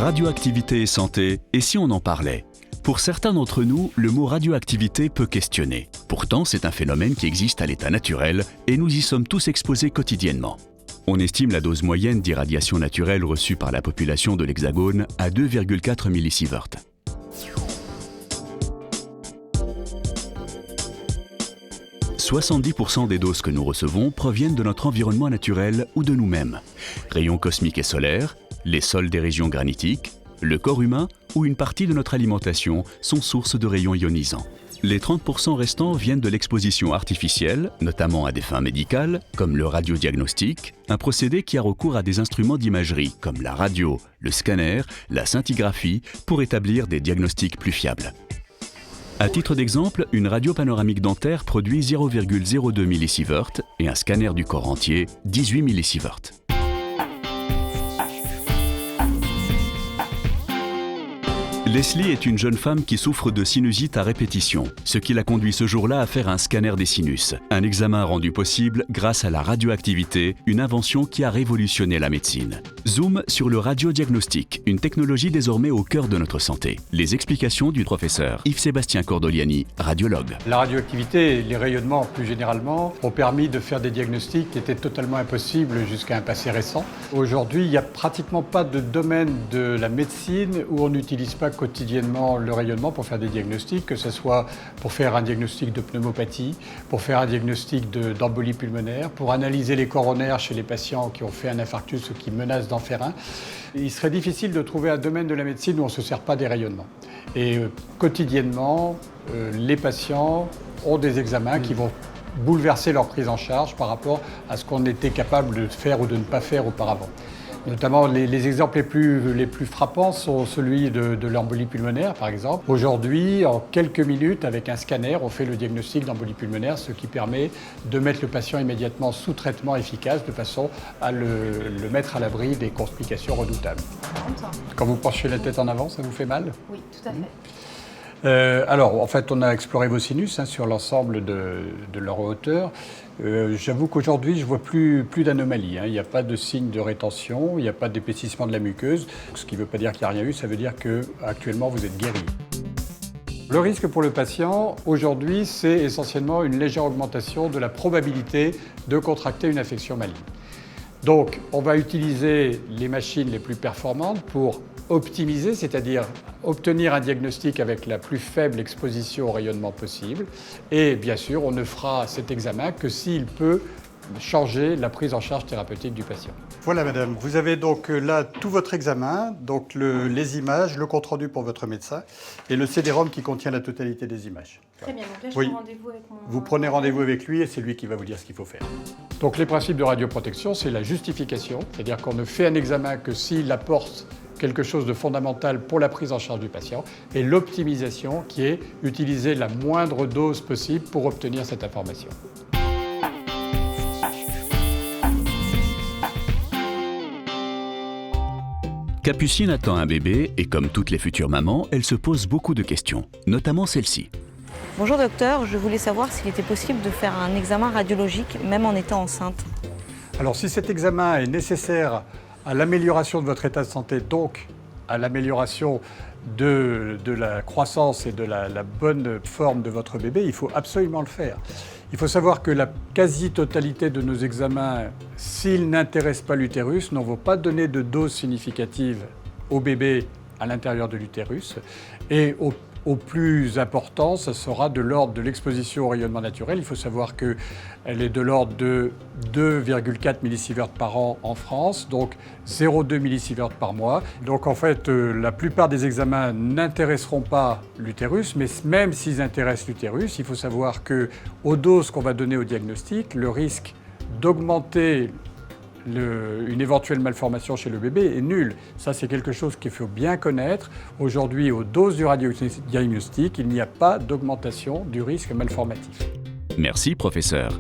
Radioactivité et santé, et si on en parlait ? Pour certains d'entre nous, le mot radioactivité peut questionner. Pourtant, c'est un phénomène qui existe à l'état naturel et nous y sommes tous exposés quotidiennement. On estime la dose moyenne d'irradiation naturelle reçue par la population de l'Hexagone à 2,4 millisieverts. « 70% des doses que nous recevons proviennent de notre environnement naturel ou de nous-mêmes. Rayons cosmiques et solaires, les sols des régions granitiques, le corps humain ou une partie de notre alimentation sont sources de rayons ionisants. Les 30% restants viennent de l'exposition artificielle, notamment à des fins médicales, comme le radiodiagnostic, un procédé qui a recours à des instruments d'imagerie, comme la radio, le scanner, la scintigraphie, pour établir des diagnostics plus fiables. À titre d'exemple, une radio panoramique dentaire produit 0,02 millisieverts et un scanner du corps entier, 18 millisieverts. Leslie est une jeune femme qui souffre de sinusite à répétition, ce qui l'a conduit ce jour-là à faire un scanner des sinus, un examen rendu possible grâce à la radioactivité, une invention qui a révolutionné la médecine. Zoom sur le radiodiagnostic, une technologie désormais au cœur de notre santé. Les explications du professeur Yves-Sébastien Cordoliani, radiologue. La radioactivité et les rayonnements plus généralement ont permis de faire des diagnostics qui étaient totalement impossibles jusqu'à un passé récent. Aujourd'hui, il n'y a pratiquement pas de domaine de la médecine où on n'utilise pas quotidiennement le rayonnement pour faire des diagnostics, que ce soit pour faire un diagnostic de pneumopathie, pour faire un diagnostic d'embolie pulmonaire, pour analyser les coronaires chez les patients qui ont fait un infarctus ou qui menacent d'en faire un. Il serait difficile de trouver un domaine de la médecine où on ne se sert pas des rayonnements. Et quotidiennement, les patients ont des examens qui vont bouleverser leur prise en charge par rapport à ce qu'on était capable de faire ou de ne pas faire auparavant. Notamment, les exemples les plus frappants sont celui de l'embolie pulmonaire, par exemple. Aujourd'hui, en quelques minutes, avec un scanner, on fait le diagnostic d'embolie pulmonaire, ce qui permet de mettre le patient immédiatement sous traitement efficace, de façon à le mettre à l'abri des complications redoutables. Quand vous penchez la tête en avant, ça vous fait mal ? Oui, tout à fait. Alors, en fait, on a exploré vos sinus sur l'ensemble de leur hauteur. J'avoue qu'aujourd'hui, je ne vois plus d'anomalies. Il n'y a pas de signe de rétention, il n'y a pas d'épaississement de la muqueuse. Ce qui ne veut pas dire qu'il n'y a rien eu, ça veut dire qu'actuellement, vous êtes guéri. Le risque pour le patient, aujourd'hui, c'est essentiellement une légère augmentation de la probabilité de contracter une infection maligne. Donc, on va utiliser les machines les plus performantes pour optimiser, c'est-à-dire obtenir un diagnostic avec la plus faible exposition au rayonnement possible. Et bien sûr, on ne fera cet examen que s'il peut changer la prise en charge thérapeutique du patient. Voilà madame, vous avez donc là tout votre examen, donc les images, le compte-rendu pour votre médecin et le CD-ROM qui contient la totalité des images. Très bien, donc là je Oui. prends rendez-vous avec mon... Vous prenez rendez-vous avec lui et c'est lui qui va vous dire ce qu'il faut faire. Donc les principes de radioprotection, c'est la justification, c'est-à-dire qu'on ne fait un examen que s'il apporte quelque chose de fondamental pour la prise en charge du patient, et l'optimisation qui est utiliser la moindre dose possible pour obtenir cette information. Capucine attend un bébé et comme toutes les futures mamans, elle se pose beaucoup de questions, notamment celle-ci. Bonjour docteur, je voulais savoir s'il était possible de faire un examen radiologique même en étant enceinte. Alors si cet examen est nécessaire à l'amélioration de votre état de santé, donc à l'amélioration de la croissance et de la bonne forme de votre bébé, il faut absolument le faire. Il faut savoir que la quasi-totalité de nos examens, s'ils n'intéressent pas l'utérus, n'en vont pas donner de dose significative au bébé à l'intérieur de l'utérus. Et au plus important, ça sera de l'ordre de l'exposition au rayonnement naturel. Il faut savoir qu'elle est de l'ordre de 2,4 millisieverts par an en France, donc 0,2 millisieverts par mois. Donc en fait, la plupart des examens n'intéresseront pas l'utérus, mais même s'ils intéressent l'utérus, il faut savoir qu'aux doses qu'on va donner au diagnostic, le risque d'augmenter une éventuelle malformation chez le bébé est nulle. Ça, c'est quelque chose qu'il faut bien connaître. Aujourd'hui, aux doses du radiodiagnostic, il n'y a pas d'augmentation du risque malformatif. Merci, professeur.